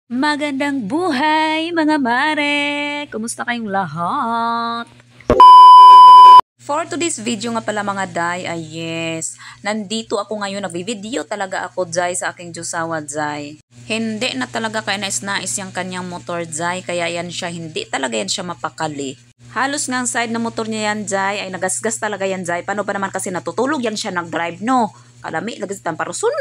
Magandang buhay mga mare! Kumusta kayong lahat? For today's video nga pala mga day ay yes, nandito ako ngayon, nagbi-video talaga ako day sa aking Jusawa day. Hindi na talaga kaya nais-nais yung kanyang motor day, kaya yan siya, hindi talaga yan siya mapakali. Halos nga ang side na motor niya yan day ay nagasgas talaga yan day. Paano ba naman kasi natutulog yan siya nag-drive no? Kalami, lagi sa tamparusun.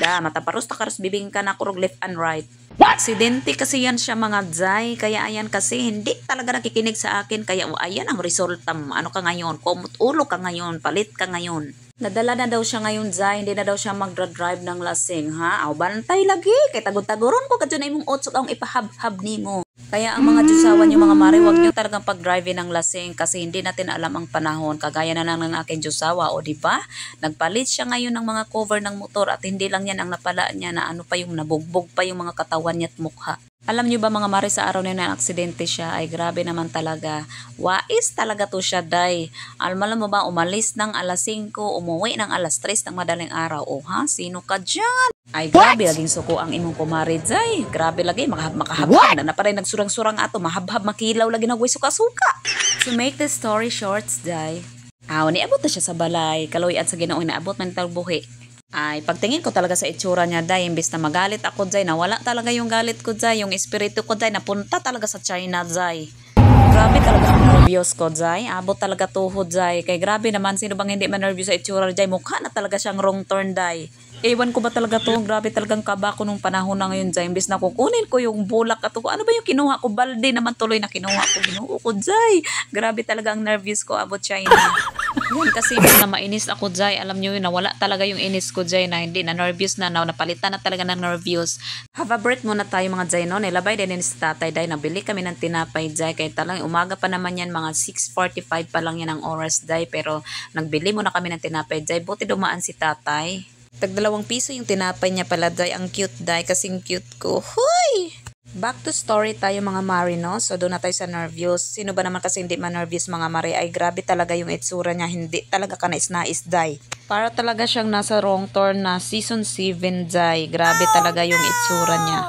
Mataparos takaros bibing ka na kurog left and right. Aksidente kasi yan siya mga day. Kaya ayan kasi hindi talaga nakikinig sa akin. Kaya ayan ang resulta mo. Ano ka ngayon? Ulo ka ngayon. Palit ka ngayon. Nadala na daw siya ngayon day. Hindi na daw siya magdra-drive ng lasing ha. Aw bantay lagi. Kay tagod-tagoron ko kadyo na imong otsok ang ipahab-hab nimo. Kaya ang mga Diyosawa nyo mga mare, huwag nyo talagang pag-driving ng lasing kasi hindi natin alam ang panahon. Kagaya na lang ng aking Diyosawa, o diba? Nagpalit siya ngayon ng mga cover ng motor at hindi lang yan ang napala niya na ano pa yung nabugbog pa yung mga katawan niya at mukha. Alam nyo ba mga mare, sa araw na yun na aksidente siya ay grabe naman talaga. Wais talaga to siya day. Alam mo ba, umalis ng alas 5, umuwi ng alas 3 ng madaling araw. O ha, sino ka dyan? Ay grabe laging suko ang imong kumare day. Grabe lagi makahabhab na pa rin nagsurang-surang ato, mahabhab makilaw lagi nagway suka-suka. To make the story short day, niabot na siya sa balay, kaloy at sa Ginoo naabot man tag buhi. Ay pagtingin ko talaga sa itsura niya day, imbes na magalit ako day, nawala talaga yung galit ko day, yung espiritu ko day napunta talaga sa China day. Grabe talaga ang nervyos ko day, abot talaga tuhod day, kay grabe naman sino bang hindi man-nervyos sa itsura day, mukha na talaga siyang wrong turn day. Ewan ko ba talaga to, grabe talagang kaba ko nung panahon na ngayon day, imbes na kukunin ko yung bulak at ano ba yung kinuha ko, balde naman tuloy na kinuha ko, ginuo ko day. Grabe talaga ang nervyos ko about China. Yan kasi na mainis ako day, alam nyo yun, nawala talaga yung inis ko day na hindi na nervyos na, napalitan na talaga ng nervyos. Have a breath muna tayo mga day no, nilabay din sa tatay day, nabili kami ng tinapay day, kaya talang umaga pa naman yan, mga 6:45 pa lang yan ang oras day, pero nagbili muna kami ng tinapay day, buti dumaan si tatay. Tag 2 piso yung tinapay niya pala day, ang cute day, kasing cute ko. Hoy! Back to story tayo mga mare no, so doon na tayo sa nervyos. Sino ba naman kasi hindi man-nervyos mga mare, ay grabe talaga yung itsura niya, hindi talaga ka nais-nais day. Para talaga siyang nasa wrong turn na season 7 day, grabe talaga yung itsura niya.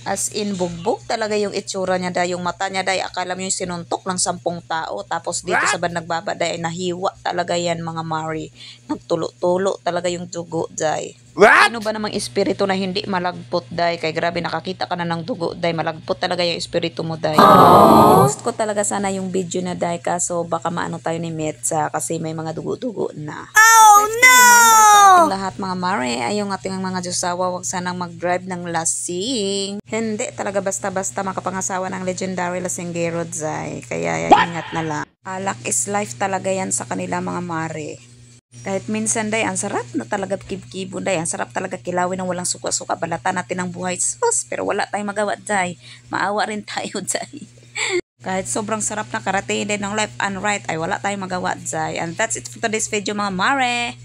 As in, bugbog talaga yung itsura niya day. Yung mata niya day, akala mo yung sinuntok ng 10 tao. Tapos dito sa band nagbaba day, nahiwa talaga yan mga mare. Nagtulo-tulo talaga yung dugo day. Ano ba namang espiritu na hindi malagpot day? Kay grabe nakakita ka na ng dugo day. Malagpot talaga yung espiritu mo day. Post ko talaga sana yung video na day, kaso baka maano tayo ni Metsa kasi may mga dugo-dugo na. Oh no! Ating lahat mga mare ay yung ating mga Diyosawa, wag sanang mag-drive ng lasing. Hindi talaga basta-basta makapangasawa ng legendary lasinggero day. Kaya ingat na lang. Alak is life talaga yan sa kanila mga mare. Kahit minsan day, ang sarap na talaga kibkibo day. Ang sarap talaga kilawin ng walang suka-suka. Balatan natin ang buhay. Sus, pero wala tayong magawa day. Maawa rin tayo day. Kahit sobrang sarap na karating din ng left and right ay wala tayong magawa day. And that's it for today's video mga mare.